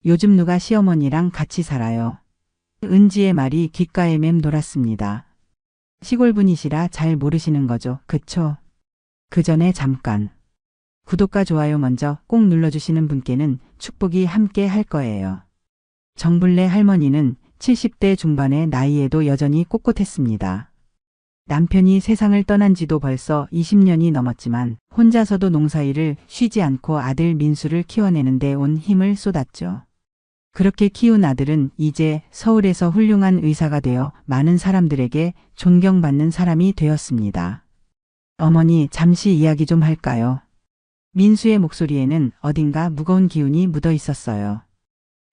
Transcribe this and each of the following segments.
요즘 누가 시어머니랑 같이 살아요. 은지의 말이 귓가에 맴돌았습니다. 시골 분이시라 잘 모르시는 거죠, 그쵸? 그 전에 잠깐. 구독과 좋아요 먼저 꼭 눌러주시는 분께는 축복이 함께 할 거예요. 정블레 할머니는 70대 중반의 나이에도 여전히 꼿꼿했습니다. 남편이 세상을 떠난 지도 벌써 20년이 넘었지만 혼자서도 농사일을 쉬지 않고 아들 민수를 키워내는 데 온 힘을 쏟았죠. 그렇게 키운 아들은 이제 서울에서 훌륭한 의사가 되어 많은 사람들에게 존경받는 사람이 되었습니다. 어머니, 잠시 이야기 좀 할까요? 민수의 목소리에는 어딘가 무거운 기운이 묻어 있었어요.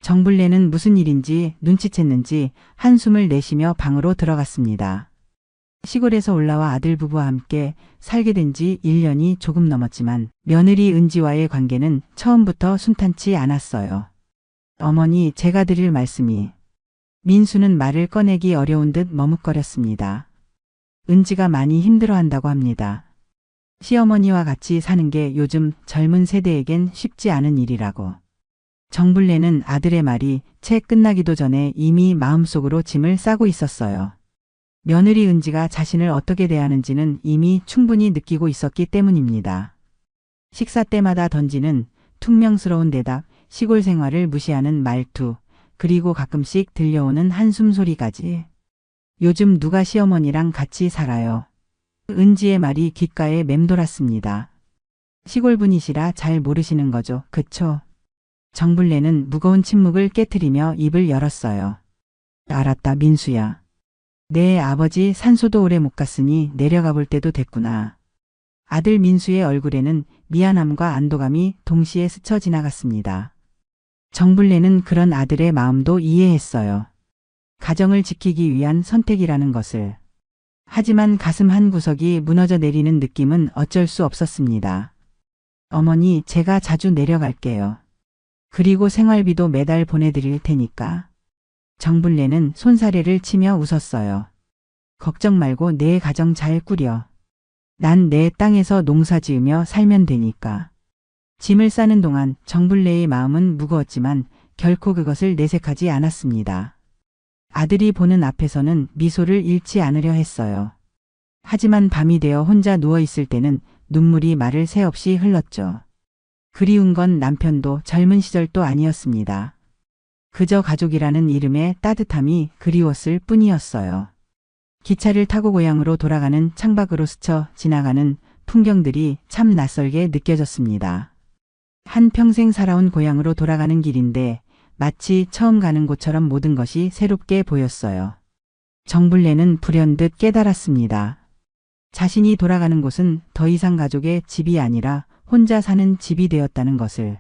정블레는 무슨 일인지 눈치챘는지 한숨을 내쉬며 방으로 들어갔습니다. 시골에서 올라와 아들 부부와 함께 살게 된 지 1년이 조금 넘었지만 며느리 은지와의 관계는 처음부터 순탄치 않았어요. 어머니, 제가 드릴 말씀이. 민수는 말을 꺼내기 어려운 듯 머뭇거렸습니다. 은지가 많이 힘들어한다고 합니다. 시어머니와 같이 사는 게 요즘 젊은 세대에겐 쉽지 않은 일이라고. 정블레는 아들의 말이 채 끝나기도 전에 이미 마음속으로 짐을 싸고 있었어요. 며느리 은지가 자신을 어떻게 대하는지는 이미 충분히 느끼고 있었기 때문입니다. 식사 때마다 던지는 퉁명스러운 대답, 시골 생활을 무시하는 말투, 그리고 가끔씩 들려오는 한숨 소리까지. 요즘 누가 시어머니랑 같이 살아요. 은지의 말이 귓가에 맴돌았습니다. 시골 분이시라 잘 모르시는 거죠, 그쵸? 정블레는 무거운 침묵을 깨트리며 입을 열었어요. 알았다, 민수야. 내 아버지 산소도 오래 못 갔으니 내려가 볼 때도 됐구나. 아들 민수의 얼굴에는 미안함과 안도감이 동시에 스쳐 지나갔습니다. 정블레는 그런 아들의 마음도 이해했어요. 가정을 지키기 위한 선택이라는 것을. 하지만 가슴 한 구석이 무너져 내리는 느낌은 어쩔 수 없었습니다. 어머니, 제가 자주 내려갈게요. 그리고 생활비도 매달 보내드릴 테니까. 정블레는 손사래를 치며 웃었어요. 걱정 말고 내 가정 잘 꾸려. 난 내 땅에서 농사 지으며 살면 되니까. 짐을 싸는 동안 정블레의 마음은 무거웠지만 결코 그것을 내색하지 않았습니다. 아들이 보는 앞에서는 미소를 잃지 않으려 했어요. 하지만 밤이 되어 혼자 누워있을 때는 눈물이 말을 새 없이 흘렀죠. 그리운 건 남편도 젊은 시절도 아니었습니다. 그저 가족이라는 이름의 따뜻함이 그리웠을 뿐이었어요. 기차를 타고 고향으로 돌아가는 창밖으로 스쳐 지나가는 풍경들이 참 낯설게 느껴졌습니다. 한평생 살아온 고향으로 돌아가는 길인데 마치 처음 가는 곳처럼 모든 것이 새롭게 보였어요. 정블레는 불현듯 깨달았습니다. 자신이 돌아가는 곳은 더 이상 가족의 집이 아니라 혼자 사는 집이 되었다는 것을.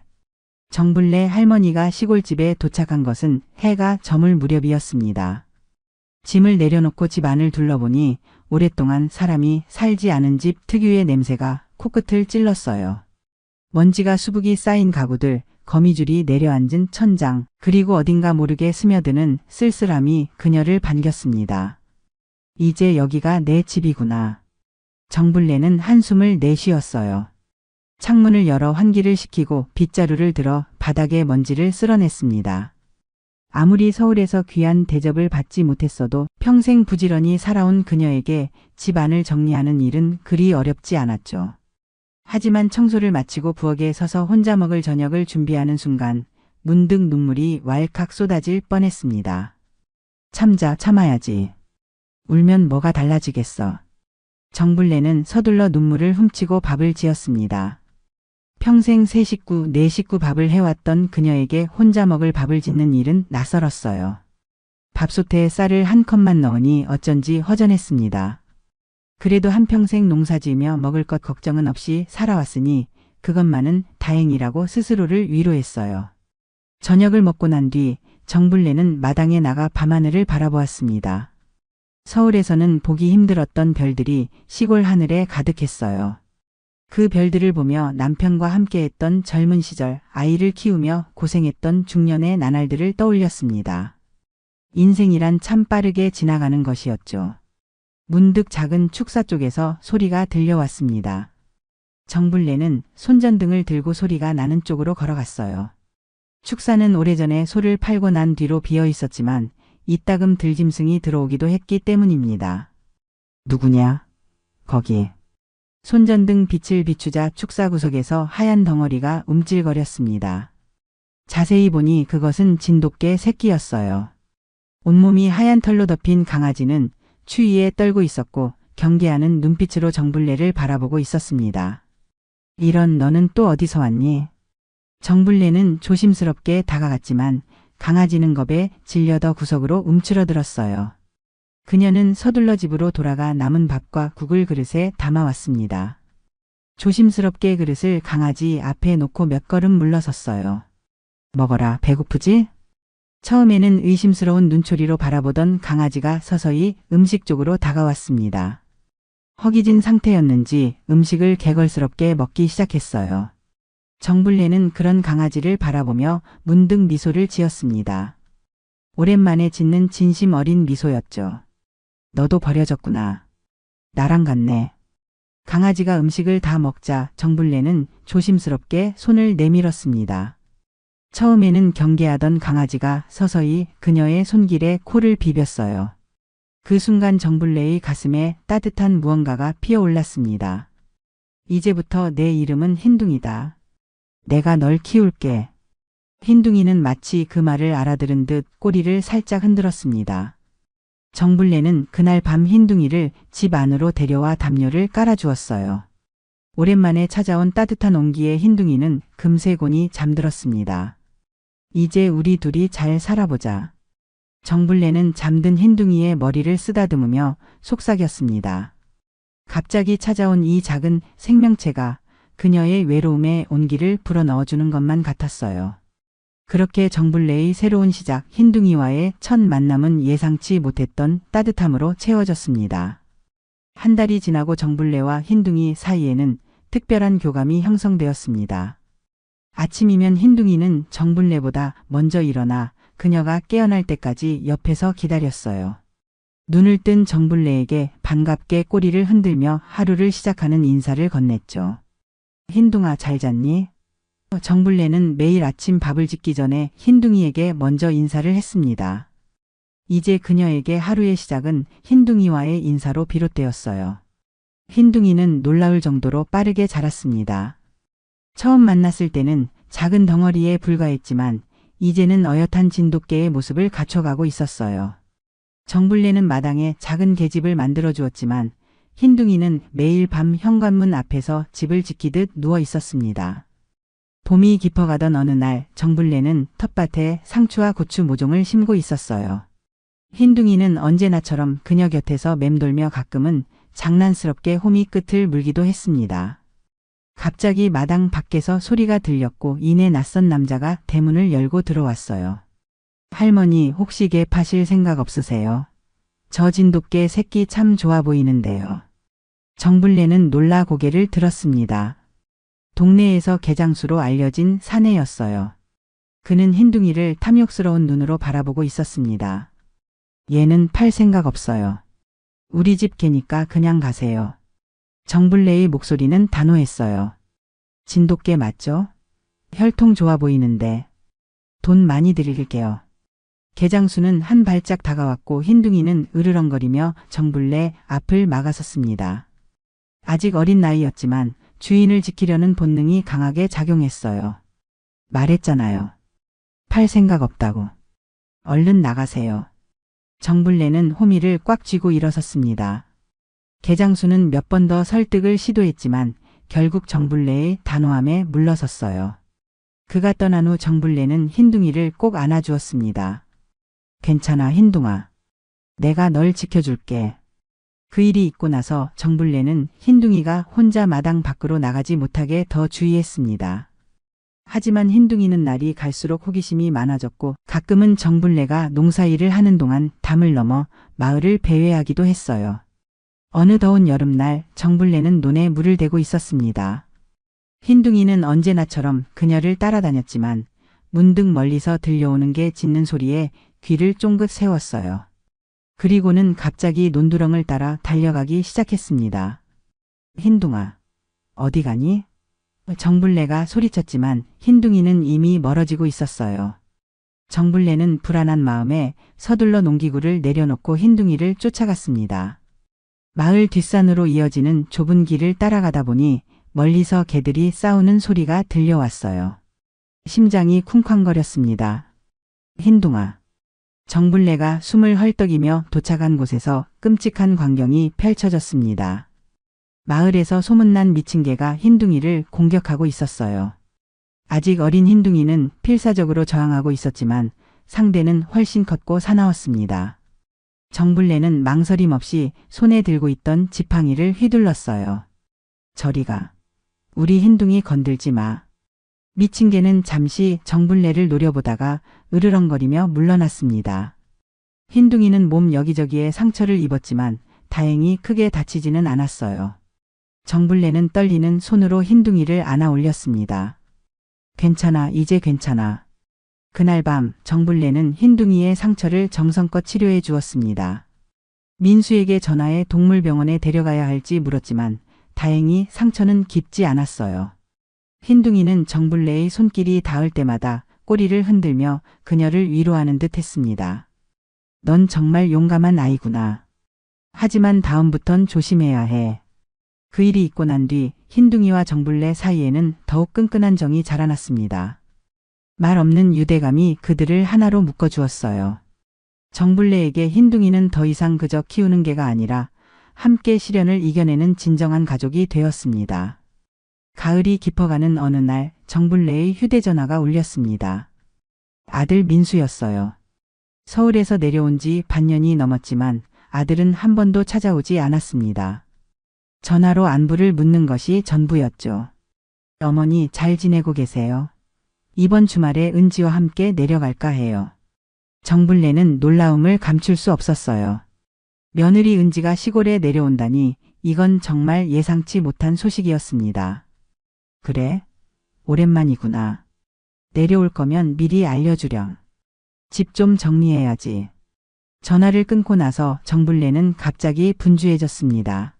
정블레 할머니가 시골집에 도착한 것은 해가 저물 무렵이었습니다. 짐을 내려놓고 집 안을 둘러보니 오랫동안 사람이 살지 않은 집 특유의 냄새가 코끝을 찔렀어요. 먼지가 수북이 쌓인 가구들, 거미줄이 내려앉은 천장, 그리고 어딘가 모르게 스며드는 쓸쓸함이 그녀를 반겼습니다. 이제 여기가 내 집이구나. 정블레는 한숨을 내쉬었어요. 창문을 열어 환기를 시키고 빗자루를 들어 바닥에 먼지를 쓸어냈습니다. 아무리 서울에서 귀한 대접을 받지 못했어도 평생 부지런히 살아온 그녀에게 집 안을 정리하는 일은 그리 어렵지 않았죠. 하지만 청소를 마치고 부엌에 서서 혼자 먹을 저녁을 준비하는 순간 문득 눈물이 왈칵 쏟아질 뻔했습니다. 참아야지. 울면 뭐가 달라지겠어. 정블레는 서둘러 눈물을 훔치고 밥을 지었습니다. 평생 세 식구, 네 식구 밥을 해왔던 그녀에게 혼자 먹을 밥을 짓는 일은 낯설었어요. 밥솥에 쌀을 한 컵만 넣으니 어쩐지 허전했습니다. 그래도 한평생 농사지으며 먹을 것 걱정은 없이 살아왔으니 그것만은 다행이라고 스스로를 위로했어요. 저녁을 먹고 난 뒤 정블레는 마당에 나가 밤하늘을 바라보았습니다. 서울에서는 보기 힘들었던 별들이 시골 하늘에 가득했어요. 그 별들을 보며 남편과 함께했던 젊은 시절 아이를 키우며 고생했던 중년의 나날들을 떠올렸습니다. 인생이란 참 빠르게 지나가는 것이었죠. 문득 작은 축사 쪽에서 소리가 들려왔습니다. 정블레는 손전등을 들고 소리가 나는 쪽으로 걸어갔어요. 축사는 오래전에 소를 팔고 난 뒤로 비어 있었지만 이따금 들짐승이 들어오기도 했기 때문입니다. 누구냐? 거기. 손전등 빛을 비추자 축사 구석에서 하얀 덩어리가 움찔거렸습니다. 자세히 보니 그것은 진돗개 새끼였어요. 온몸이 하얀 털로 덮인 강아지는 추위에 떨고 있었고 경계하는 눈빛으로 정불래를 바라보고 있었습니다. 이런 너는 또 어디서 왔니? 정불래는 조심스럽게 다가갔지만 강아지는 겁에 질려 더 구석으로 움츠러들었어요. 그녀는 서둘러 집으로 돌아가 남은 밥과 국을 그릇에 담아왔습니다. 조심스럽게 그릇을 강아지 앞에 놓고 몇 걸음 물러섰어요. 먹어라, 배고프지? 처음에는 의심스러운 눈초리로 바라보던 강아지가 서서히 음식 쪽으로 다가왔습니다. 허기진 상태였는지 음식을 개걸스럽게 먹기 시작했어요. 정불래는 그런 강아지를 바라보며 문득 미소를 지었습니다. 오랜만에 짓는 진심 어린 미소였죠. 너도 버려졌구나. 나랑 같네. 강아지가 음식을 다 먹자 정불래는 조심스럽게 손을 내밀었습니다. 처음에는 경계하던 강아지가 서서히 그녀의 손길에 코를 비볐어요. 그 순간 정불래의 가슴에 따뜻한 무언가가 피어올랐습니다. 이제부터 내 이름은 흰둥이다. 내가 널 키울게. 흰둥이는 마치 그 말을 알아들은 듯 꼬리를 살짝 흔들었습니다. 정불래는 그날 밤 흰둥이를 집 안으로 데려와 담요를 깔아주었어요. 오랜만에 찾아온 따뜻한 온기에 흰둥이는 금세 곤히 잠들었습니다. 이제 우리 둘이 잘 살아보자. 정불래는 잠든 흰둥이의 머리를 쓰다듬으며 속삭였습니다. 갑자기 찾아온 이 작은 생명체가 그녀의 외로움에 온기를 불어넣어주는 것만 같았어요. 그렇게 정불래의 새로운 시작, 흰둥이와의 첫 만남은 예상치 못했던 따뜻함으로 채워졌습니다. 한 달이 지나고 정불래와 흰둥이 사이에는 특별한 교감이 형성되었습니다. 아침이면 흰둥이는 정불래보다 먼저 일어나 그녀가 깨어날 때까지 옆에서 기다렸어요. 눈을 뜬 정불래에게 반갑게 꼬리를 흔들며 하루를 시작하는 인사를 건넸죠. 흰둥아, 잘 잤니? 정불래는 매일 아침 밥을 짓기 전에 흰둥이에게 먼저 인사를 했습니다. 이제 그녀에게 하루의 시작은 흰둥이와의 인사로 비롯되었어요. 흰둥이는 놀라울 정도로 빠르게 자랐습니다. 처음 만났을 때는 작은 덩어리에 불과했지만 이제는 어엿한 진돗개의 모습을 갖춰가고 있었어요. 정불래는 마당에 작은 계집을 만들어 주었지만 흰둥이는 매일 밤 현관문 앞에서 집을 지키듯 누워 있었습니다. 봄이 깊어가던 어느 날 정불래는 텃밭에 상추와 고추 모종을 심고 있었어요. 흰둥이는 언제나처럼 그녀 곁에서 맴돌며 가끔은 장난스럽게 호미 끝을 물기도 했습니다. 갑자기 마당 밖에서 소리가 들렸고 이내 낯선 남자가 대문을 열고 들어왔어요. 할머니, 혹시 개 파실 생각 없으세요? 저 진돗개 새끼 참 좋아 보이는데요. 정불래는 놀라 고개를 들었습니다. 동네에서 개장수로 알려진 사내였어요. 그는 흰둥이를 탐욕스러운 눈으로 바라보고 있었습니다. 얘는 팔 생각 없어요. 우리 집 개니까 그냥 가세요. 정불래의 목소리는 단호했어요. 진돗개 맞죠? 혈통 좋아 보이는데. 돈 많이 드릴게요. 개장수는 한 발짝 다가왔고 흰둥이는 으르렁거리며 정불래 앞을 막아섰습니다. 아직 어린 나이였지만 주인을 지키려는 본능이 강하게 작용했어요. 말했잖아요. 팔 생각 없다고. 얼른 나가세요. 정불래는 호미를 꽉 쥐고 일어섰습니다. 개장수는 몇 번 더 설득을 시도했지만 결국 정불래의 단호함에 물러섰어요. 그가 떠난 후 정불래는 흰둥이를 꼭 안아주었습니다. 괜찮아, 흰둥아. 내가 널 지켜줄게. 그 일이 있고 나서 정불래는 흰둥이가 혼자 마당 밖으로 나가지 못하게 더 주의했습니다. 하지만 흰둥이는 날이 갈수록 호기심이 많아졌고 가끔은 정불래가 농사일을 하는 동안 담을 넘어 마을을 배회하기도 했어요. 어느 더운 여름날 정불래는 논에 물을 대고 있었습니다. 흰둥이는 언제나처럼 그녀를 따라다녔지만 문득 멀리서 들려오는 게 짖는 소리에 귀를 쫑긋 세웠어요. 그리고는 갑자기 논두렁을 따라 달려가기 시작했습니다. 흰둥아, 어디 가니? 정불래가 소리쳤지만 흰둥이는 이미 멀어지고 있었어요. 정불래는 불안한 마음에 서둘러 농기구를 내려놓고 흰둥이를 쫓아갔습니다. 마을 뒷산으로 이어지는 좁은 길을 따라가다 보니 멀리서 개들이 싸우는 소리가 들려왔어요. 심장이 쿵쾅거렸습니다. 흰둥아. 정불래가 숨을 헐떡이며 도착한 곳에서 끔찍한 광경이 펼쳐졌습니다. 마을에서 소문난 미친 개가 흰둥이를 공격하고 있었어요. 아직 어린 흰둥이는 필사적으로 저항하고 있었지만 상대는 훨씬 컸고 사나웠습니다. 정불래는 망설임 없이 손에 들고 있던 지팡이를 휘둘렀어요. 저리가. 우리 흰둥이 건들지 마. 미친 개는 잠시 정불래를 노려보다가 으르렁거리며 물러났습니다. 흰둥이는 몸 여기저기에 상처를 입었지만 다행히 크게 다치지는 않았어요. 정불래는 떨리는 손으로 흰둥이를 안아 올렸습니다. 괜찮아, 이제 괜찮아. 그날 밤 정불래는 흰둥이의 상처를 정성껏 치료해 주었습니다. 민수에게 전화해 동물병원에 데려가야 할지 물었지만 다행히 상처는 깊지 않았어요. 흰둥이는 정불래의 손길이 닿을 때마다 꼬리를 흔들며 그녀를 위로하는 듯 했습니다. 넌 정말 용감한 아이구나. 하지만 다음부턴 조심해야 해. 그 일이 있고 난 뒤 흰둥이와 정불래 사이에는 더욱 끈끈한 정이 자라났습니다. 말 없는 유대감이 그들을 하나로 묶어주었어요. 정불래에게 흰둥이는 더 이상 그저 키우는 개가 아니라 함께 시련을 이겨내는 진정한 가족이 되었습니다. 가을이 깊어가는 어느 날 정불래의 휴대전화가 울렸습니다. 아들 민수였어요. 서울에서 내려온 지 반년이 넘었지만 아들은 한 번도 찾아오지 않았습니다. 전화로 안부를 묻는 것이 전부였죠. 어머니 잘 지내고 계세요? 이번 주말에 은지와 함께 내려갈까 해요. 정불래는 놀라움을 감출 수 없었어요. 며느리 은지가 시골에 내려온다니 이건 정말 예상치 못한 소식이었습니다. 그래? 오랜만이구나. 내려올 거면 미리 알려주렴. 집 좀 정리해야지. 전화를 끊고 나서 정불래는 갑자기 분주해졌습니다.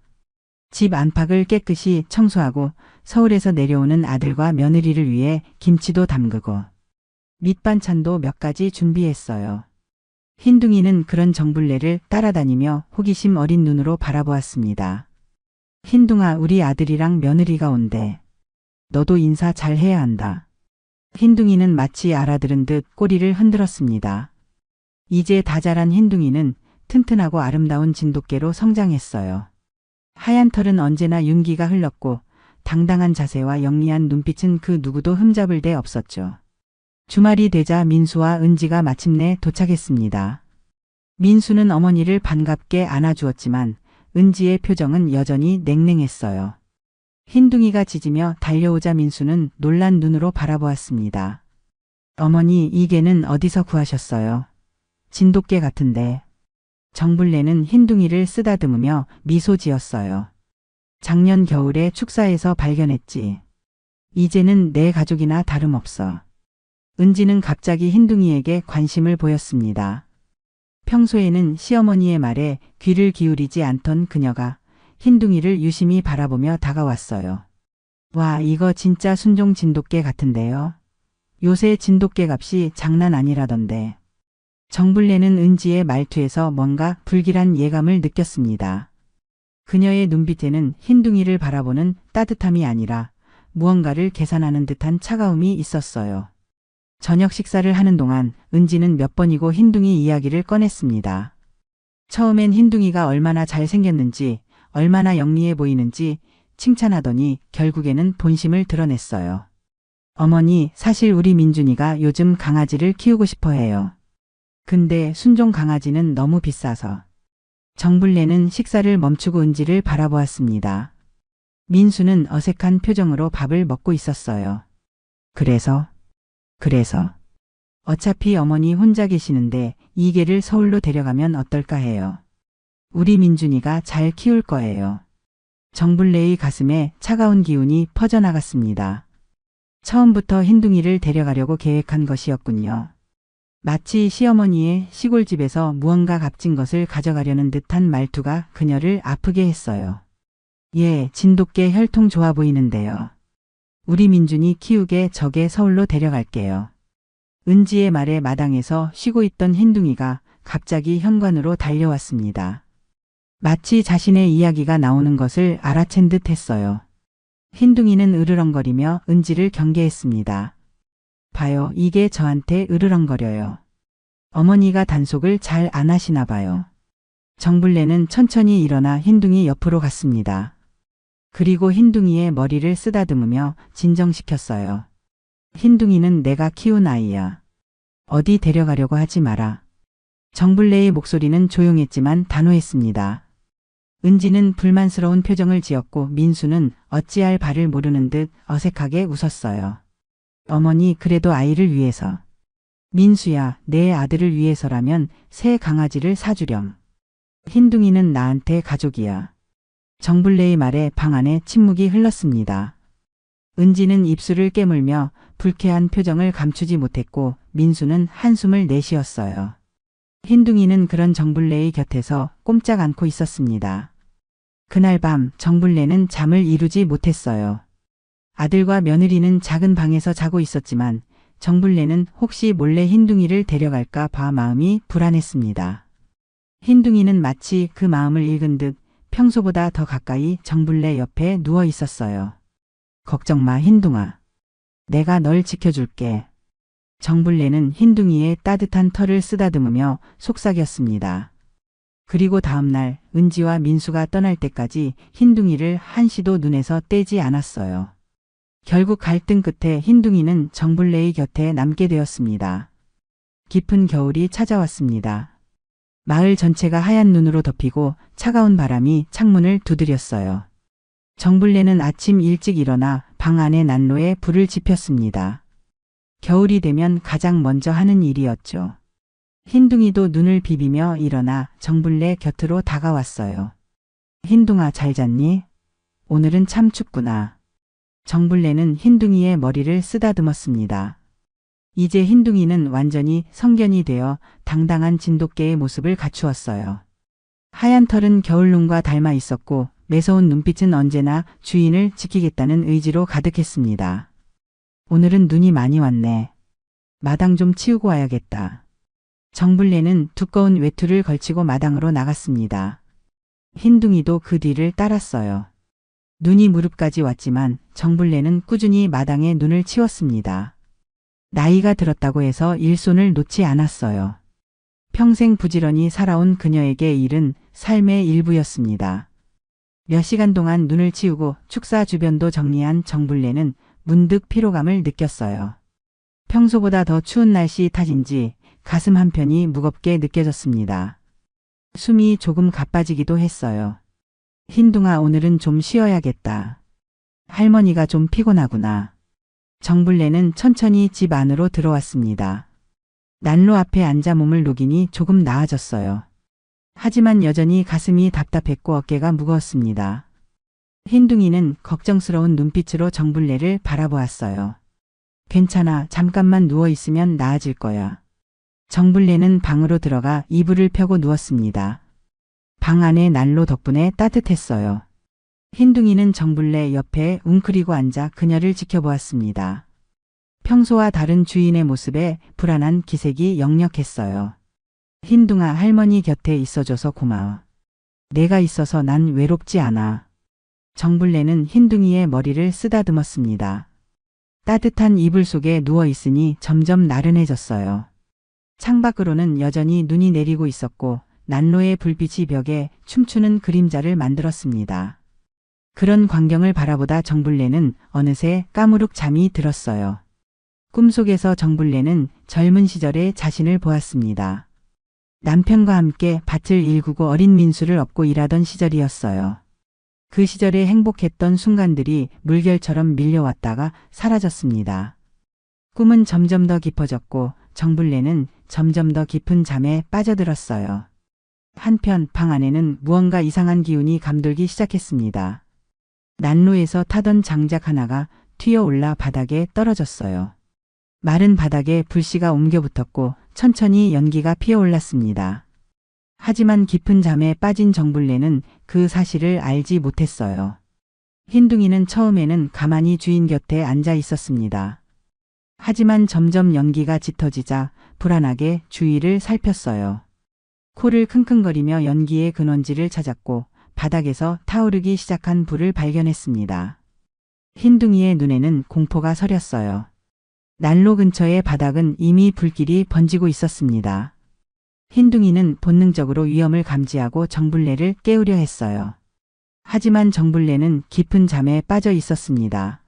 집 안팎을 깨끗이 청소하고 서울에서 내려오는 아들과 며느리를 위해 김치도 담그고 밑반찬도 몇 가지 준비했어요. 흰둥이는 그런 정불래를 따라다니며 호기심 어린 눈으로 바라보았습니다. 흰둥아, 우리 아들이랑 며느리가 온대. 너도 인사 잘 해야 한다. 흰둥이는 마치 알아들은 듯 꼬리를 흔들었습니다. 이제 다 자란 흰둥이는 튼튼하고 아름다운 진돗개로 성장했어요. 하얀 털은 언제나 윤기가 흘렀고 당당한 자세와 영리한 눈빛은 그 누구도 흠잡을 데 없었죠. 주말이 되자 민수와 은지가 마침내 도착했습니다. 민수는 어머니를 반갑게 안아주었지만 은지의 표정은 여전히 냉랭했어요. 흰둥이가 짖으며 달려오자 민수는 놀란 눈으로 바라보았습니다. 어머니, 이 개는 어디서 구하셨어요? 진돗개 같은데. 정불래는 흰둥이를 쓰다듬으며 미소 지었어요. 작년 겨울에 축사에서 발견했지. 이제는 내 가족이나 다름없어. 은지는 갑자기 흰둥이에게 관심을 보였습니다. 평소에는 시어머니의 말에 귀를 기울이지 않던 그녀가 흰둥이를 유심히 바라보며 다가왔어요. 와, 이거 진짜 순종 진돗개 같은데요. 요새 진돗개 값이 장난 아니라던데. 정불래는 은지의 말투에서 뭔가 불길한 예감을 느꼈습니다. 그녀의 눈빛에는 흰둥이를 바라보는 따뜻함이 아니라 무언가를 계산하는 듯한 차가움이 있었어요. 저녁 식사를 하는 동안 은지는 몇 번이고 흰둥이 이야기를 꺼냈습니다. 처음엔 흰둥이가 얼마나 잘생겼는지, 얼마나 영리해 보이는지 칭찬하더니 결국에는 본심을 드러냈어요. 어머니, 사실 우리 민준이가 요즘 강아지를 키우고 싶어 해요. 근데 순종 강아지는 너무 비싸서. 정불래는 식사를 멈추고 은지를 바라보았습니다. 민수는 어색한 표정으로 밥을 먹고 있었어요. 그래서 어차피 어머니 혼자 계시는데 이 개를 서울로 데려가면 어떨까 해요. 우리 민준이가 잘 키울 거예요. 정불래의 가슴에 차가운 기운이 퍼져나갔습니다. 처음부터 흰둥이를 데려가려고 계획한 것이었군요. 마치 시어머니의 시골집에서 무언가 값진 것을 가져가려는 듯한 말투가 그녀를 아프게 했어요. 예, 진돗개 혈통 좋아 보이는데요. 우리 민준이 키우게 저게 서울로 데려갈게요. 은지의 말에 마당에서 쉬고 있던 흰둥이가 갑자기 현관으로 달려왔습니다. 마치 자신의 이야기가 나오는 것을 알아챈 듯 했어요. 흰둥이는 으르렁거리며 은지를 경계했습니다. 봐요, 이게 저한테 으르렁거려요. 어머니가 단속을 잘 안 하시나 봐요. 정블레는 천천히 일어나 흰둥이 옆으로 갔습니다. 그리고 흰둥이의 머리를 쓰다듬으며 진정시켰어요. 흰둥이는 내가 키운 아이야. 어디 데려가려고 하지 마라. 정블레의 목소리는 조용했지만 단호했습니다. 은지는 불만스러운 표정을 지었고 민수는 어찌할 바를 모르는 듯 어색하게 웃었어요. 어머니, 그래도 아이를 위해서. 민수야, 내 아들을 위해서라면 새 강아지를 사주렴. 흰둥이는 나한테 가족이야. 정블레의 말에 방 안에 침묵이 흘렀습니다. 은지는 입술을 깨물며 불쾌한 표정을 감추지 못했고 민수는 한숨을 내쉬었어요. 흰둥이는 그런 정블레의 곁에서 꼼짝 않고 있었습니다. 그날 밤 정블레는 잠을 이루지 못했어요. 아들과 며느리는 작은 방에서 자고 있었지만 정블레는 혹시 몰래 흰둥이를 데려갈까 봐 마음이 불안했습니다. 흰둥이는 마치 그 마음을 읽은 듯 평소보다 더 가까이 정블레 옆에 누워 있었어요. 걱정 마, 흰둥아. 내가 널 지켜줄게. 정블레는 흰둥이의 따뜻한 털을 쓰다듬으며 속삭였습니다. 그리고 다음날 은지와 민수가 떠날 때까지 흰둥이를 한시도 눈에서 떼지 않았어요. 결국 갈등 끝에 흰둥이는 정블레의 곁에 남게 되었습니다. 깊은 겨울이 찾아왔습니다. 마을 전체가 하얀 눈으로 덮이고 차가운 바람이 창문을 두드렸어요. 정블레는 아침 일찍 일어나 방 안의 난로에 불을 지폈습니다. 겨울이 되면 가장 먼저 하는 일이었죠. 흰둥이도 눈을 비비며 일어나 정블레 곁으로 다가왔어요. 흰둥아, 잘 잤니? 오늘은 참 춥구나. 정블레는 흰둥이의 머리를 쓰다듬었습니다. 이제 흰둥이는 완전히 성견이 되어 당당한 진돗개의 모습을 갖추었어요. 하얀 털은 겨울눈과 닮아 있었고 매서운 눈빛은 언제나 주인을 지키겠다는 의지로 가득했습니다. 오늘은 눈이 많이 왔네. 마당 좀 치우고 와야겠다. 정블레는 두꺼운 외투를 걸치고 마당으로 나갔습니다. 흰둥이도 그 뒤를 따랐어요. 눈이 무릎까지 왔지만 정블레는 꾸준히 마당에 눈을 치웠습니다. 나이가 들었다고 해서 일손을 놓지 않았어요. 평생 부지런히 살아온 그녀에게 일은 삶의 일부였습니다. 몇 시간 동안 눈을 치우고 축사 주변도 정리한 정블레는 문득 피로감을 느꼈어요. 평소보다 더 추운 날씨 탓인지 가슴 한편이 무겁게 느껴졌습니다. 숨이 조금 가빠지기도 했어요. 흰둥아, 오늘은 좀 쉬어야겠다. 할머니가 좀 피곤하구나. 정블레는 천천히 집 안으로 들어왔습니다. 난로 앞에 앉아 몸을 녹이니 조금 나아졌어요. 하지만 여전히 가슴이 답답했고 어깨가 무거웠습니다. 흰둥이는 걱정스러운 눈빛으로 정블레를 바라보았어요. 괜찮아, 잠깐만 누워있으면 나아질 거야. 정블레는 방으로 들어가 이불을 펴고 누웠습니다. 방 안의 난로 덕분에 따뜻했어요. 흰둥이는 정블레 옆에 웅크리고 앉아 그녀를 지켜보았습니다. 평소와 다른 주인의 모습에 불안한 기색이 역력했어요. 흰둥아, 할머니 곁에 있어줘서 고마워. 내가 있어서 난 외롭지 않아. 정블레는 흰둥이의 머리를 쓰다듬었습니다. 따뜻한 이불 속에 누워 있으니 점점 나른해졌어요. 창밖으로는 여전히 눈이 내리고 있었고 난로의 불빛이 벽에 춤추는 그림자를 만들었습니다. 그런 광경을 바라보다 정블레는 어느새 까무룩 잠이 들었어요. 꿈속에서 정블레는 젊은 시절의 자신을 보았습니다. 남편과 함께 밭을 일구고 어린 민수를 업고 일하던 시절이었어요. 그 시절에 행복했던 순간들이 물결처럼 밀려왔다가 사라졌습니다. 꿈은 점점 더 깊어졌고 정블레는 점점 더 깊은 잠에 빠져들었어요. 한편 방 안에는 무언가 이상한 기운이 감돌기 시작했습니다. 난로에서 타던 장작 하나가 튀어올라 바닥에 떨어졌어요. 마른 바닥에 불씨가 옮겨붙었고 천천히 연기가 피어올랐습니다. 하지만 깊은 잠에 빠진 정블레는 그 사실을 알지 못했어요. 흰둥이는 처음에는 가만히 주인 곁에 앉아 있었습니다. 하지만 점점 연기가 짙어지자 불안하게 주위를 살폈어요. 코를 킁킁거리며 연기의 근원지를 찾았고 바닥에서 타오르기 시작한 불을 발견했습니다. 흰둥이의 눈에는 공포가 서렸어요. 난로 근처의 바닥은 이미 불길이 번지고 있었습니다. 흰둥이는 본능적으로 위험을 감지하고 정불래를 깨우려 했어요. 하지만 정불래는 깊은 잠에 빠져 있었습니다.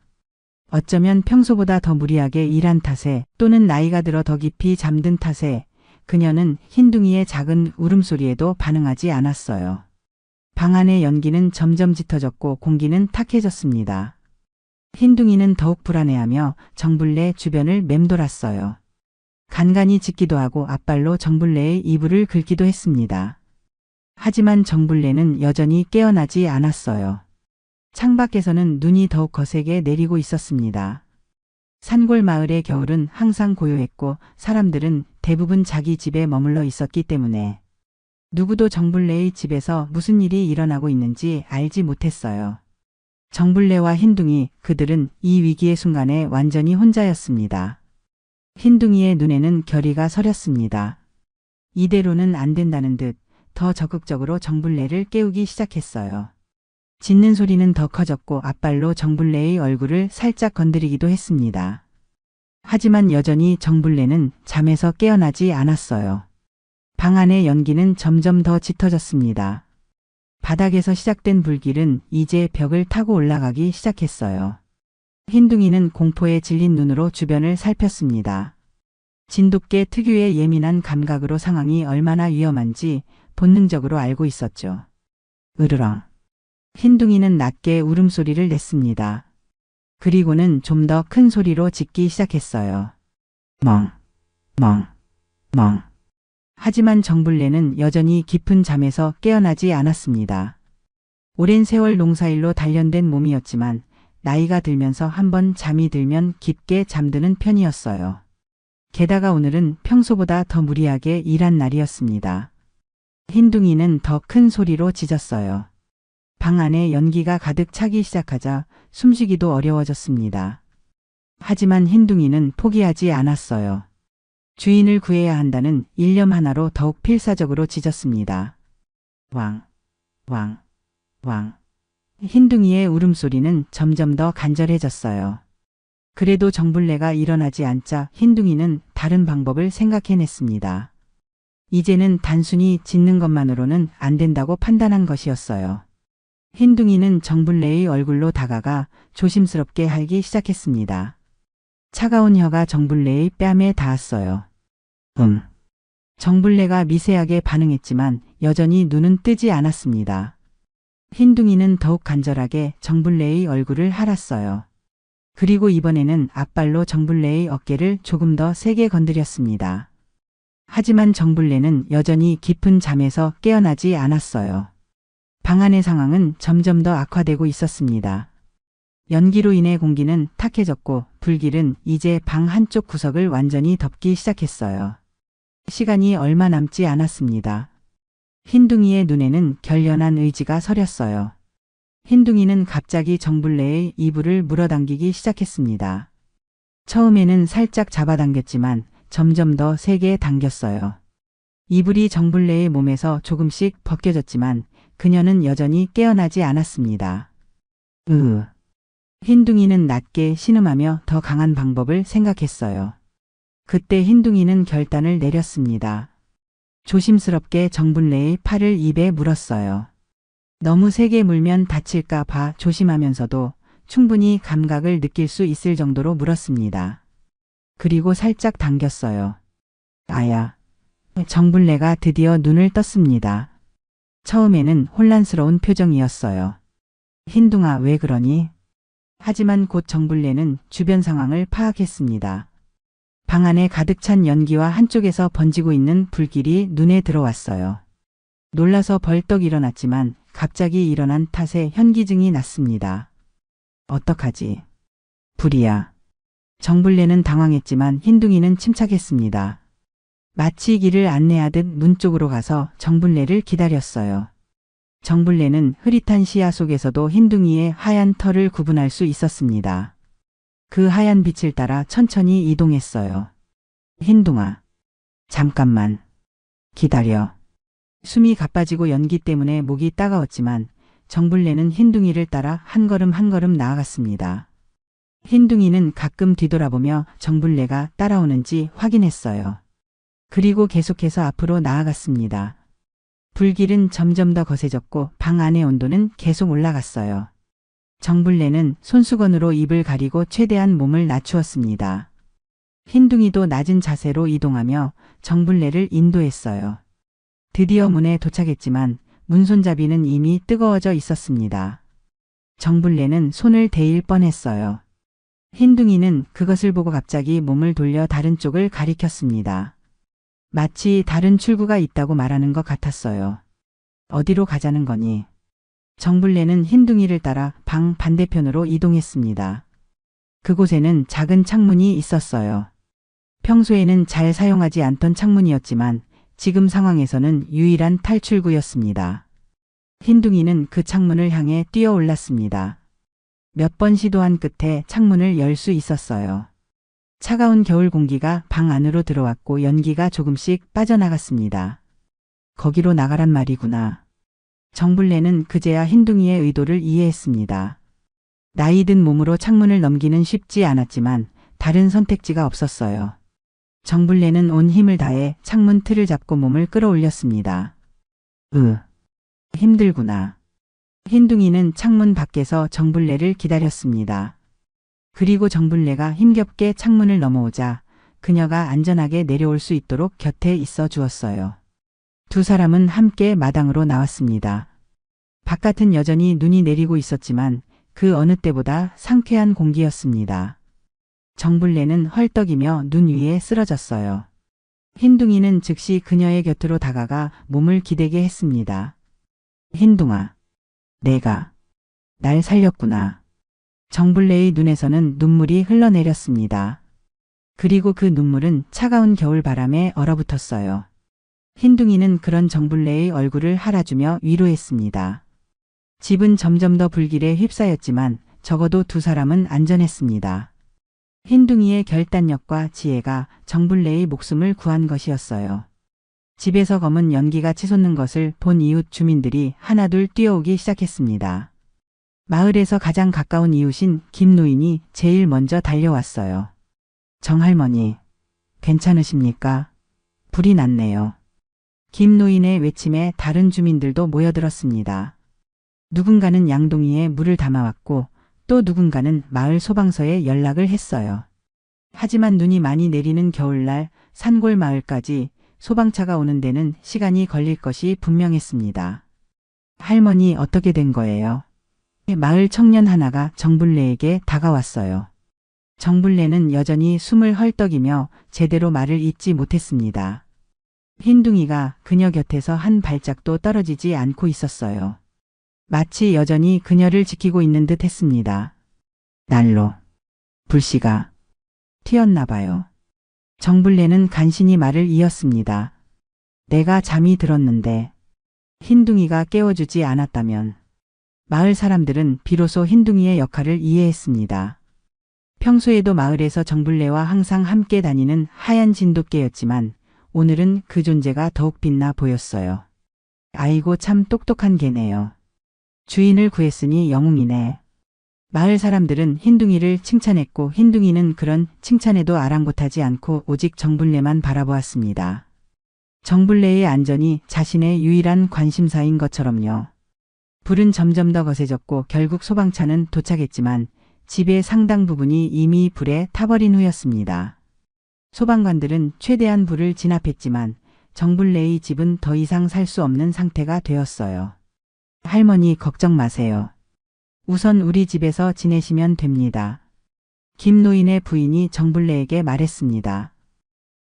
어쩌면 평소보다 더 무리하게 일한 탓에 또는 나이가 들어 더 깊이 잠든 탓에 그녀는 흰둥이의 작은 울음소리에도 반응하지 않았어요. 방 안의 연기는 점점 짙어졌고 공기는 탁해졌습니다. 흰둥이는 더욱 불안해하며 정불래 주변을 맴돌았어요. 간간히 짖기도 하고 앞발로 정불래의 이불을 긁기도 했습니다. 하지만 정불래는 여전히 깨어나지 않았어요. 창밖에서는 눈이 더욱 거세게 내리고 있었습니다. 산골 마을의 겨울은 항상 고요했고 사람들은 대부분 자기 집에 머물러 있었기 때문에 누구도 정불래의 집에서 무슨 일이 일어나고 있는지 알지 못했어요. 정불래와 흰둥이, 그들은 이 위기의 순간에 완전히 혼자였습니다. 흰둥이의 눈에는 결의가 서렸습니다. 이대로는 안 된다는 듯 더 적극적으로 정불래를 깨우기 시작했어요. 짖는 소리는 더 커졌고 앞발로 정불래의 얼굴을 살짝 건드리기도 했습니다. 하지만 여전히 정불래는 잠에서 깨어나지 않았어요. 방 안의 연기는 점점 더 짙어졌습니다. 바닥에서 시작된 불길은 이제 벽을 타고 올라가기 시작했어요. 흰둥이는 공포에 질린 눈으로 주변을 살폈습니다. 진돗개 특유의 예민한 감각으로 상황이 얼마나 위험한지 본능적으로 알고 있었죠. 으르렁. 흰둥이는 낮게 울음소리를 냈습니다. 그리고는 좀 더 큰 소리로 짖기 시작했어요. 멍, 멍, 멍. 하지만 정불래는 여전히 깊은 잠에서 깨어나지 않았습니다. 오랜 세월 농사일로 단련된 몸이었지만 나이가 들면서 한번 잠이 들면 깊게 잠드는 편이었어요. 게다가 오늘은 평소보다 더 무리하게 일한 날이었습니다. 흰둥이는 더 큰 소리로 짖었어요. 방 안에 연기가 가득 차기 시작하자 숨쉬기도 어려워졌습니다. 하지만 흰둥이는 포기하지 않았어요. 주인을 구해야 한다는 일념 하나로 더욱 필사적으로 짖었습니다. 왕, 왕, 왕. 흰둥이의 울음소리는 점점 더 간절해졌어요. 그래도 정불래가 일어나지 않자 흰둥이는 다른 방법을 생각해냈습니다. 이제는 단순히 짖는 것만으로는 안 된다고 판단한 것이었어요. 흰둥이는 정불래의 얼굴로 다가가 조심스럽게 할기 시작했습니다. 차가운 혀가 정불래의 뺨에 닿았어요. 정불래가 미세하게 반응했지만 여전히 눈은 뜨지 않았습니다. 흰둥이는 더욱 간절하게 정불래의 얼굴을 할았어요. 그리고 이번에는 앞발로 정불래의 어깨를 조금 더 세게 건드렸습니다. 하지만 정불래는 여전히 깊은 잠에서 깨어나지 않았어요. 방 안의 상황은 점점 더 악화되고 있었습니다. 연기로 인해 공기는 탁해졌고 불길은 이제 방 한쪽 구석을 완전히 덮기 시작했어요. 시간이 얼마 남지 않았습니다. 흰둥이의 눈에는 결연한 의지가 서렸어요. 흰둥이는 갑자기 정불래의 이불을 물어당기기 시작했습니다. 처음에는 살짝 잡아당겼지만 점점 더 세게 당겼어요. 이불이 정불래의 몸에서 조금씩 벗겨졌지만 그녀는 여전히 깨어나지 않았습니다. 흰둥이는 낮게 신음하며 더 강한 방법을 생각했어요. 그때 흰둥이는 결단을 내렸습니다. 조심스럽게 정불래의 팔을 입에 물었어요. 너무 세게 물면 다칠까 봐 조심하면서도 충분히 감각을 느낄 수 있을 정도로 물었습니다. 그리고 살짝 당겼어요. 아야. 정불래가 드디어 눈을 떴습니다. 처음에는 혼란스러운 표정이었어요. 흰둥아, 왜 그러니? 하지만 곧 정불래는 주변 상황을 파악했습니다. 방 안에 가득 찬 연기와 한쪽에서 번지고 있는 불길이 눈에 들어왔어요. 놀라서 벌떡 일어났지만 갑자기 일어난 탓에 현기증이 났습니다. 어떡하지? 불이야. 정불래는 당황했지만 흰둥이는 침착했습니다. 마치 길을 안내하듯 문 쪽으로 가서 정불래를 기다렸어요. 정블레는 흐릿한 시야 속에서도 흰둥이의 하얀 털을 구분할 수 있었습니다. 그 하얀 빛을 따라 천천히 이동했어요. 흰둥아, 잠깐만 기다려. 숨이 가빠지고 연기 때문에 목이 따가웠지만 정블레는 흰둥이를 따라 한 걸음 한 걸음 나아갔습니다. 흰둥이는 가끔 뒤돌아보며 정블레가 따라오는지 확인했어요. 그리고 계속해서 앞으로 나아갔습니다. 불길은 점점 더 거세졌고 방 안의 온도는 계속 올라갔어요. 정블레는 손수건으로 입을 가리고 최대한 몸을 낮추었습니다. 흰둥이도 낮은 자세로 이동하며 정블레를 인도했어요. 드디어 문에 도착했지만 문손잡이는 이미 뜨거워져 있었습니다. 정블레는 손을 데일 뻔했어요. 흰둥이는 그것을 보고 갑자기 몸을 돌려 다른 쪽을 가리켰습니다. 마치 다른 출구가 있다고 말하는 것 같았어요. 어디로 가자는 거니? 정블레는 흰둥이를 따라 방 반대편으로 이동했습니다. 그곳에는 작은 창문이 있었어요. 평소에는 잘 사용하지 않던 창문이었지만 지금 상황에서는 유일한 탈출구였습니다. 흰둥이는 그 창문을 향해 뛰어 올랐습니다. 몇 번 시도한 끝에 창문을 열 수 있었어요. 차가운 겨울 공기가 방 안으로 들어왔고 연기가 조금씩 빠져나갔습니다. 거기로 나가란 말이구나. 정블레는 그제야 흰둥이의 의도를 이해했습니다. 나이든 몸으로 창문을 넘기는 쉽지 않았지만 다른 선택지가 없었어요. 정블레는 온 힘을 다해 창문 틀을 잡고 몸을 끌어올렸습니다. 힘들구나. 흰둥이는 창문 밖에서 정블레를 기다렸습니다. 그리고 정블레가 힘겹게 창문을 넘어오자 그녀가 안전하게 내려올 수 있도록 곁에 있어 주었어요. 두 사람은 함께 마당으로 나왔습니다. 바깥은 여전히 눈이 내리고 있었지만 그 어느 때보다 상쾌한 공기였습니다. 정블레는 헐떡이며 눈 위에 쓰러졌어요. 흰둥이는 즉시 그녀의 곁으로 다가가 몸을 기대게 했습니다. 흰둥아, 내가 날 살렸구나. 정블레의 눈에서는 눈물이 흘러내렸습니다. 그리고 그 눈물은 차가운 겨울 바람에 얼어붙었어요. 흰둥이는 그런 정블레의 얼굴을 할아주며 위로했습니다. 집은 점점 더 불길에 휩싸였지만 적어도 두 사람은 안전했습니다. 흰둥이의 결단력과 지혜가 정블레의 목숨을 구한 것이었어요. 집에서 검은 연기가 치솟는 것을 본 이웃 주민들이 하나둘 뛰어오기 시작했습니다. 마을에서 가장 가까운 이웃인 김 노인이 제일 먼저 달려왔어요. 정할머니, 괜찮으십니까? 불이 났네요. 김 노인의 외침에 다른 주민들도 모여들었습니다. 누군가는 양동이에 물을 담아왔고 또 누군가는 마을 소방서에 연락을 했어요. 하지만 눈이 많이 내리는 겨울날 산골 마을까지 소방차가 오는 데는 시간이 걸릴 것이 분명했습니다. 할머니, 어떻게 된 거예요? 마을 청년 하나가 정블레에게 다가왔어요. 정블레는 여전히 숨을 헐떡이며 제대로 말을 잇지 못했습니다. 흰둥이가 그녀 곁에서 한 발짝도 떨어지지 않고 있었어요. 마치 여전히 그녀를 지키고 있는 듯 했습니다. 난로, 불씨가 튀었나 봐요. 정블레는 간신히 말을 이었습니다. 내가 잠이 들었는데 흰둥이가 깨워주지 않았다면. 마을 사람들은 비로소 흰둥이의 역할을 이해했습니다. 평소에도 마을에서 정블레와 항상 함께 다니는 하얀 진돗개였지만 오늘은 그 존재가 더욱 빛나 보였어요. 아이고, 참 똑똑한 개네요. 주인을 구했으니 영웅이네. 마을 사람들은 흰둥이를 칭찬했고 흰둥이는 그런 칭찬에도 아랑곳하지 않고 오직 정블레만 바라보았습니다. 정블레의 안전이 자신의 유일한 관심사인 것처럼요. 불은 점점 더 거세졌고 결국 소방차는 도착했지만 집의 상당 부분이 이미 불에 타버린 후였습니다. 소방관들은 최대한 불을 진압했지만 정블레의 집은 더 이상 살 수 없는 상태가 되었어요. 할머니, 걱정 마세요. 우선 우리 집에서 지내시면 됩니다. 김 노인의 부인이 정블레에게 말했습니다.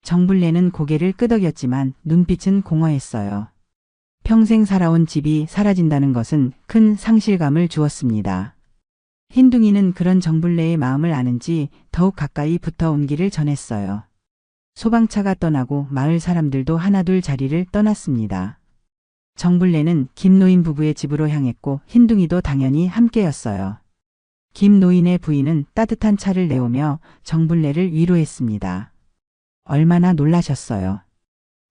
정블레는 고개를 끄덕였지만 눈빛은 공허했어요. 평생 살아온 집이 사라진다는 것은 큰 상실감을 주었습니다. 흰둥이는 그런 정블레의 마음을 아는지 더욱 가까이 붙어온기를 전했어요. 소방차가 떠나고 마을 사람들도 하나둘 자리를 떠났습니다. 정불래는 김노인 부부의 집으로 향했고 흰둥이도 당연히 함께였어요. 김노인의 부인은 따뜻한 차를 내오며 정불래를 위로했습니다. 얼마나 놀라셨어요.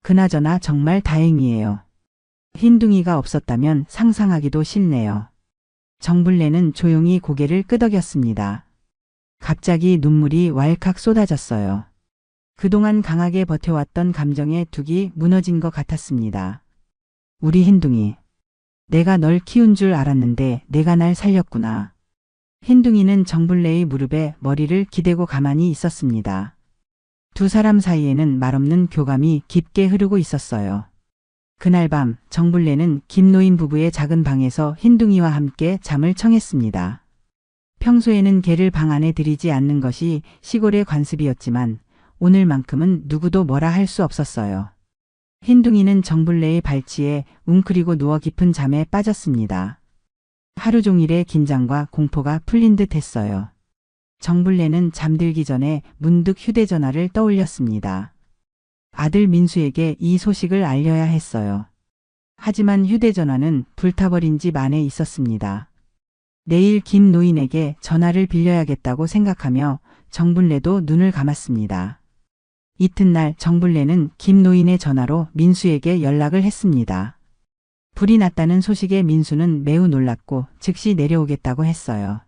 그나저나 정말 다행이에요. 흰둥이가 없었다면 상상하기도 싫네요. 정불래는 조용히 고개를 끄덕였습니다. 갑자기 눈물이 왈칵 쏟아졌어요. 그동안 강하게 버텨왔던 감정의 둑이 무너진 것 같았습니다. 우리 흰둥이. 내가 널 키운 줄 알았는데 내가 날 살렸구나. 흰둥이는 정불래의 무릎에 머리를 기대고 가만히 있었습니다. 두 사람 사이에는 말없는 교감이 깊게 흐르고 있었어요. 그날 밤 정불래는 김노인 부부의 작은 방에서 흰둥이와 함께 잠을 청했습니다. 평소에는 개를 방 안에 들이지 않는 것이 시골의 관습이었지만 오늘만큼은 누구도 뭐라 할 수 없었어요. 흰둥이는 정불래의 발치에 웅크리고 누워 깊은 잠에 빠졌습니다. 하루 종일의 긴장과 공포가 풀린 듯 했어요. 정불래는 잠들기 전에 문득 휴대전화를 떠올렸습니다. 아들 민수에게 이 소식을 알려야 했어요. 하지만 휴대전화는 불타버린 집 안에 있었습니다. 내일 김노인에게 전화를 빌려야겠다고 생각하며 정불래도 눈을 감았습니다. 이튿날 정불래는 김노인의 전화로 민수에게 연락을 했습니다. 불이 났다는 소식에 민수는 매우 놀랐고 즉시 내려오겠다고 했어요.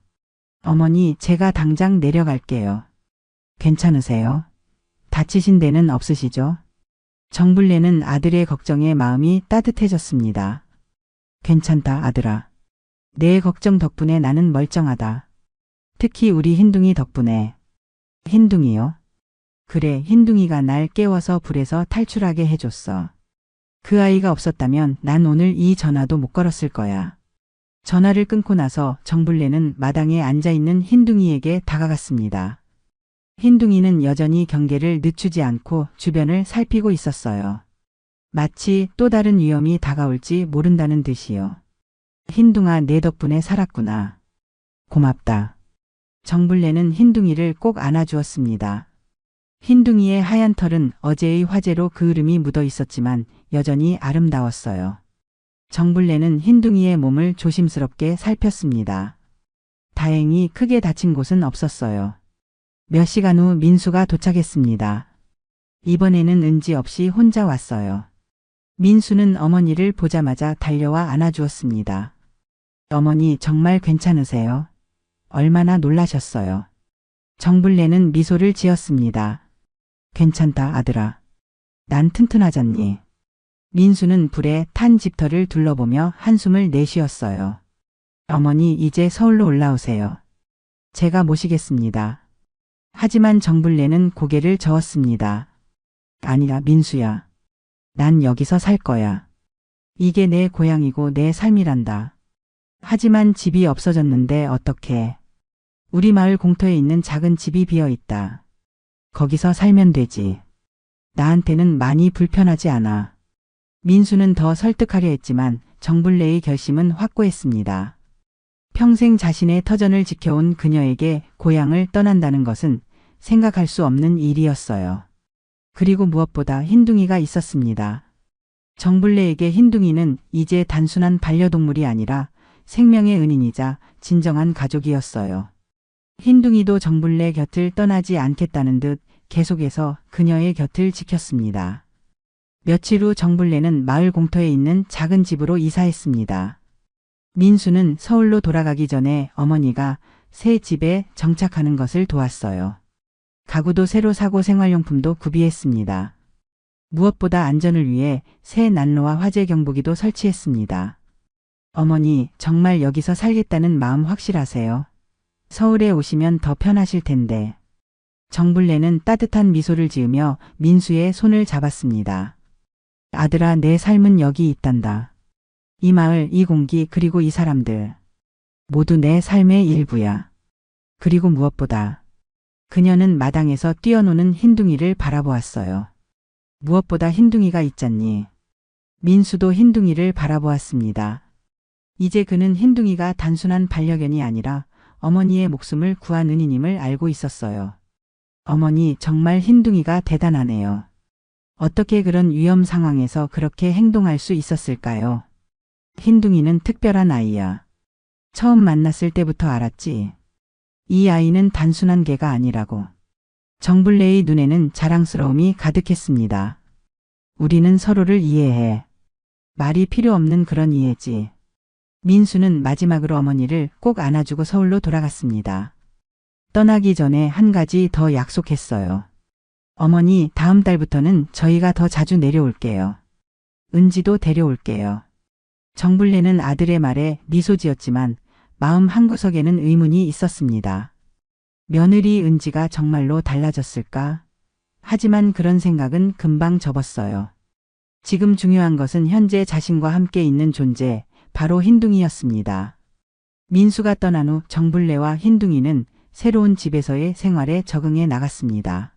어머니, 제가 당장 내려갈게요. 괜찮으세요? 다치신 데는 없으시죠? 정불래는 아들의 걱정에 마음이 따뜻해졌습니다. 괜찮다, 아들아. 내 걱정 덕분에 나는 멀쩡하다. 특히 우리 흰둥이 덕분에. 흰둥이요? 그래, 흰둥이가 날 깨워서 불에서 탈출하게 해줬어. 그 아이가 없었다면 난 오늘 이 전화도 못 걸었을 거야. 전화를 끊고 나서 정불래는 마당에 앉아있는 흰둥이에게 다가갔습니다. 흰둥이는 여전히 경계를 늦추지 않고 주변을 살피고 있었어요. 마치 또 다른 위험이 다가올지 모른다는 듯이요. 흰둥아, 내 덕분에 살았구나. 고맙다. 정불래는 흰둥이를 꼭 안아주었습니다. 흰둥이의 하얀 털은 어제의 화재로 그을음이 묻어 있었지만 여전히 아름다웠어요. 정불래는 흰둥이의 몸을 조심스럽게 살폈습니다. 다행히 크게 다친 곳은 없었어요. 몇 시간 후 민수가 도착했습니다. 이번에는 은지 없이 혼자 왔어요. 민수는 어머니를 보자마자 달려와 안아주었습니다. 어머니, 정말 괜찮으세요? 얼마나 놀라셨어요. 정불래는 미소를 지었습니다. 괜찮다, 아들아. 난 튼튼하잖니. 민수는 불에 탄 집터를 둘러보며 한숨을 내쉬었어요. 어머니, 이제 서울로 올라오세요. 제가 모시겠습니다. 하지만 정불래는 고개를 저었습니다. 아니야, 민수야. 난 여기서 살 거야. 이게 내 고향이고 내 삶이란다. 하지만 집이 없어졌는데 어떡해. 우리 마을 공터에 있는 작은 집이 비어 있다. 거기서 살면 되지. 나한테는 많이 불편하지 않아. 민수는 더 설득하려 했지만 정불래의 결심은 확고했습니다. 평생 자신의 터전을 지켜온 그녀에게 고향을 떠난다는 것은 생각할 수 없는 일이었어요. 그리고 무엇보다 흰둥이가 있었습니다. 정불래에게 흰둥이는 이제 단순한 반려동물이 아니라 생명의 은인이자 진정한 가족이었어요. 흰둥이도 정불래 곁을 떠나지 않겠다는 듯 계속해서 그녀의 곁을 지켰습니다. 며칠 후 정불래는 마을 공터에 있는 작은 집으로 이사했습니다. 민수는 서울로 돌아가기 전에 어머니가 새 집에 정착하는 것을 도왔어요. 가구도 새로 사고 생활용품도 구비했습니다. 무엇보다 안전을 위해 새 난로와 화재 경보기도 설치했습니다. 어머니, 정말 여기서 살겠다는 마음 확실하세요? 서울에 오시면 더 편하실 텐데. 정불래는 따뜻한 미소를 지으며 민수의 손을 잡았습니다. 아들아, 내 삶은 여기 있단다. 이 마을, 이 공기, 그리고 이 사람들. 모두 내 삶의 일부야. 그리고 무엇보다. 그녀는 마당에서 뛰어노는 흰둥이를 바라보았어요. 무엇보다 흰둥이가 있잖니. 민수도 흰둥이를 바라보았습니다. 이제 그는 흰둥이가 단순한 반려견이 아니라 어머니의 목숨을 구한 은인임을 알고 있었어요. 어머니, 정말 흰둥이가 대단하네요. 어떻게 그런 위험 상황에서 그렇게 행동할 수 있었을까요? 흰둥이는 특별한 아이야. 처음 만났을 때부터 알았지. 이 아이는 단순한 개가 아니라고. 정블레의 눈에는 자랑스러움이 가득했습니다. 우리는 서로를 이해해. 말이 필요 없는 그런 이해지. 민수는 마지막으로 어머니를 꼭 안아주고 서울로 돌아갔습니다. 떠나기 전에 한 가지 더 약속했어요. 어머니, 다음 달부터는 저희가 더 자주 내려올게요. 은지도 데려올게요. 정블레는 아들의 말에 미소 지었지만 마음 한구석에는 의문이 있었습니다. 며느리 은지가 정말로 달라졌을까? 하지만 그런 생각은 금방 접었어요. 지금 중요한 것은 현재 자신과 함께 있는 존재, 바로 흰둥이였습니다. 민수가 떠난 후 정블레와 흰둥이는 새로운 집에서의 생활에 적응해 나갔습니다.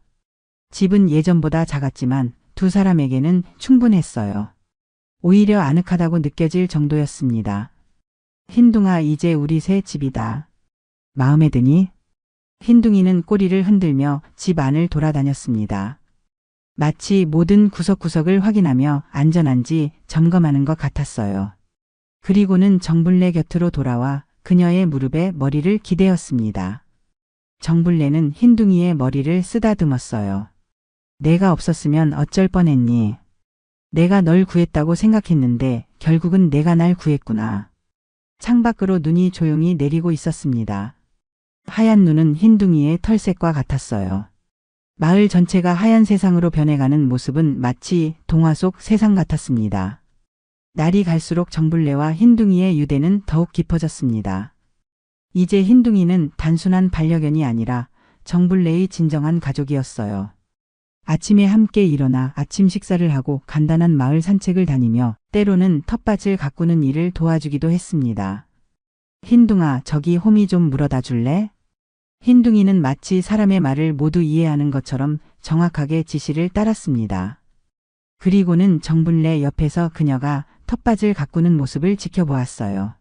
집은 예전보다 작았지만 두 사람에게는 충분했어요. 오히려 아늑하다고 느껴질 정도였습니다. 흰둥아, 이제 우리 새 집이다. 마음에 드니? 흰둥이는 꼬리를 흔들며 집 안을 돌아다녔습니다. 마치 모든 구석구석을 확인하며 안전한지 점검하는 것 같았어요. 그리고는 정블레 곁으로 돌아와 그녀의 무릎에 머리를 기대었습니다. 정블레는 흰둥이의 머리를 쓰다듬었어요. 내가 없었으면 어쩔 뻔했니? 내가 널 구했다고 생각했는데 결국은 내가 날 구했구나. 창밖으로 눈이 조용히 내리고 있었습니다. 하얀 눈은 흰둥이의 털색과 같았어요. 마을 전체가 하얀 세상으로 변해가는 모습은 마치 동화 속 세상 같았습니다. 날이 갈수록 정블레와 흰둥이의 유대는 더욱 깊어졌습니다. 이제 흰둥이는 단순한 반려견이 아니라 정블레의 진정한 가족이었어요. 아침에 함께 일어나 아침 식사를 하고 간단한 마을 산책을 다니며 때로는 텃밭을 가꾸는 일을 도와주기도 했습니다. 흰둥아, 저기 홈이 좀 물어다 줄래? 흰둥이는 마치 사람의 말을 모두 이해하는 것처럼 정확하게 지시를 따랐습니다. 그리고는 정블레 옆에서 그녀가 텃밭을 가꾸는 모습을 지켜보았어요.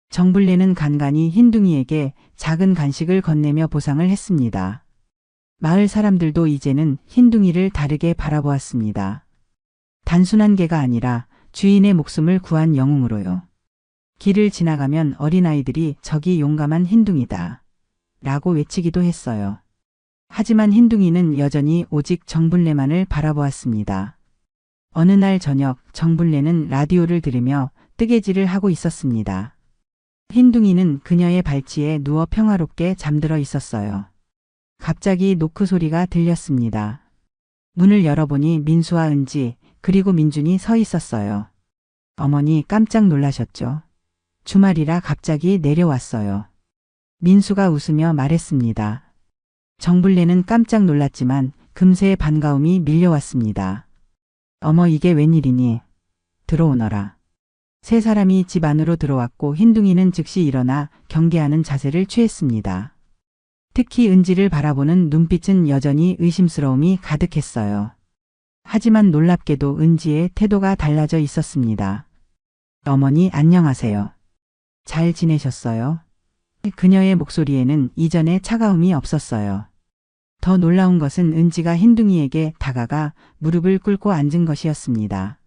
정블레는 간간히 흰둥이에게 작은 간식을 건네며 보상을 했습니다. 마을 사람들도 이제는 흰둥이를 다르게 바라보았습니다. 단순한 개가 아니라 주인의 목숨을 구한 영웅으로요. 길을 지나가면 어린아이들이 저기 용감한 흰둥이다 라고 외치기도 했어요. 하지만 흰둥이는 여전히 오직 정블레만을 바라보았습니다. 어느 날 저녁 정블레는 라디오를 들으며 뜨개질을 하고 있었습니다. 흰둥이는 그녀의 발치에 누워 평화롭게 잠들어 있었어요. 갑자기 노크 소리가 들렸습니다. 문을 열어보니 민수와 은지 그리고 민준이 서 있었어요. 어머니, 깜짝 놀라셨죠? 주말이라 갑자기 내려왔어요. 민수가 웃으며 말했습니다. 정블레는 깜짝 놀랐지만 금세 반가움이 밀려왔습니다. 어머, 이게 웬일이니? 들어오너라. 세 사람이 집 안으로 들어왔고 흰둥이는 즉시 일어나 경계하는 자세를 취했습니다. 특히 은지를 바라보는 눈빛은 여전히 의심스러움이 가득했어요. 하지만 놀랍게도 은지의 태도가 달라져 있었습니다. 어머니, 안녕하세요. 잘 지내셨어요? 그녀의 목소리에는 이전의 차가움이 없었어요. 더 놀라운 것은 은지가 흰둥이에게 다가가 무릎을 꿇고 앉은 것이었습니다.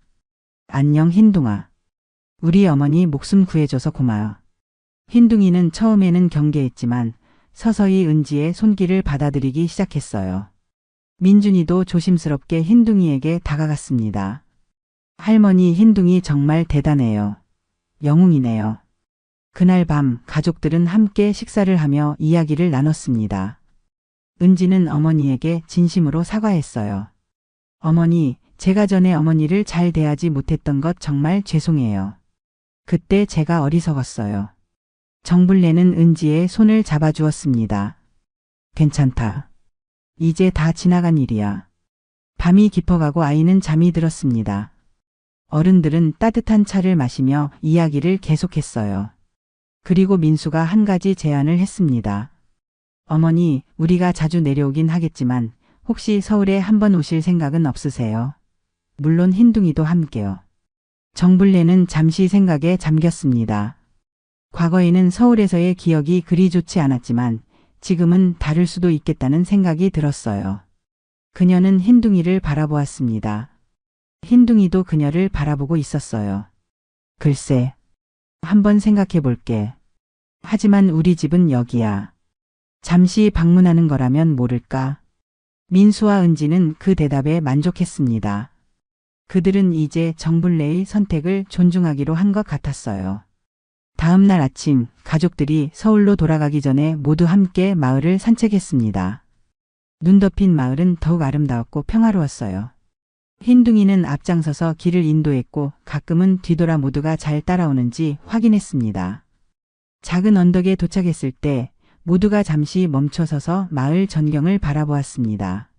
안녕, 흰둥아. 우리 어머니 목숨 구해줘서 고마워. 흰둥이는 처음에는 경계했지만 서서히 은지의 손길을 받아들이기 시작했어요. 민준이도 조심스럽게 흰둥이에게 다가갔습니다. 할머니, 흰둥이 정말 대단해요. 영웅이네요. 그날 밤 가족들은 함께 식사를 하며 이야기를 나눴습니다. 은지는 어머니에게 진심으로 사과했어요. 어머니, 제가 전에 어머니를 잘 대하지 못했던 것 정말 죄송해요. 그때 제가 어리석었어요. 정블레는 은지의 손을 잡아주었습니다. 괜찮다. 이제 다 지나간 일이야. 밤이 깊어가고 아이는 잠이 들었습니다. 어른들은 따뜻한 차를 마시며 이야기를 계속했어요. 그리고 민수가 한 가지 제안을 했습니다. 어머니, 우리가 자주 내려오긴 하겠지만 혹시 서울에 한번 오실 생각은 없으세요? 물론 흰둥이도 함께요. 정블레는 잠시 생각에 잠겼습니다. 과거에는 서울에서의 기억이 그리 좋지 않았지만 지금은 다를 수도 있겠다는 생각이 들었어요. 그녀는 흰둥이를 바라보았습니다. 흰둥이도 그녀를 바라보고 있었어요. 글쎄, 한번 생각해 볼게. 하지만 우리 집은 여기야. 잠시 방문하는 거라면 모를까? 민수와 은지는 그 대답에 만족했습니다. 그들은 이제 정블레의 선택을 존중하기로 한 것 같았어요. 다음 날 아침 가족들이 서울로 돌아가기 전에 모두 함께 마을을 산책했습니다. 눈 덮인 마을은 더욱 아름다웠고 평화로웠어요. 흰둥이는 앞장서서 길을 인도했고 가끔은 뒤돌아 모두가 잘 따라오는지 확인했습니다. 작은 언덕에 도착했을 때 모두가 잠시 멈춰서서 마을 전경을 바라보았습니다.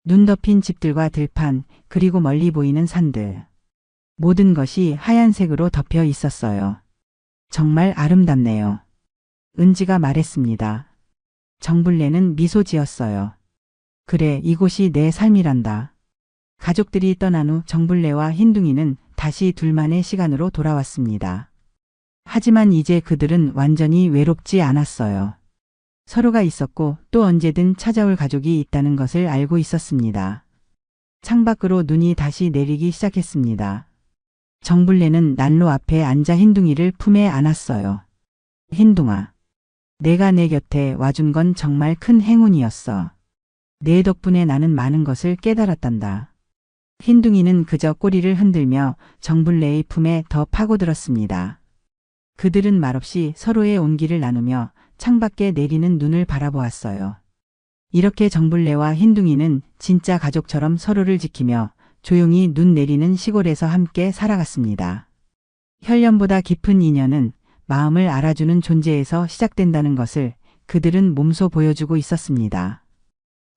눈 덮인 집들과 들판, 그리고 멀리 보이는 산들. 모든 것이 하얀색으로 덮여 있었어요. 정말 아름답네요. 은지가 말했습니다. 정블레는 미소 지었어요. 그래, 이곳이 내 삶이란다. 가족들이 떠난 후 정블레와 흰둥이는 다시 둘만의 시간으로 돌아왔습니다. 하지만 이제 그들은 완전히 외롭지 않았어요. 서로가 있었고 또 언제든 찾아올 가족이 있다는 것을 알고 있었습니다. 창밖으로 눈이 다시 내리기 시작했습니다. 정블레는 난로 앞에 앉아 흰둥이를 품에 안았어요. 흰둥아, 내가 내 곁에 와준 건 정말 큰 행운이었어. 내 덕분에 나는 많은 것을 깨달았단다. 흰둥이는 그저 꼬리를 흔들며 정블레의 품에 더 파고들었습니다. 그들은 말없이 서로의 온기를 나누며 창밖에 내리는 눈을 바라보았어요. 이렇게 정블레와 흰둥이는 진짜 가족처럼 서로를 지키며 조용히 눈 내리는 시골에서 함께 살아갔습니다. 혈연보다 깊은 인연은 마음을 알아주는 존재에서 시작된다는 것을 그들은 몸소 보여주고 있었습니다.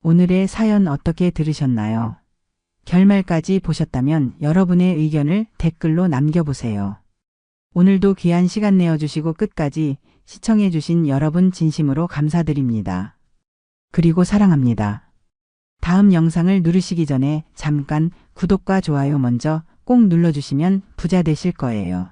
오늘의 사연 어떻게 들으셨나요? 결말까지 보셨다면 여러분의 의견을 댓글로 남겨보세요. 오늘도 귀한 시간 내어주시고 끝까지 시청해주신 여러분 진심으로 감사드립니다. 그리고 사랑합니다. 다음 영상을 누르시기 전에 잠깐 구독과 좋아요 먼저 꼭 눌러주시면 부자 되실 거예요.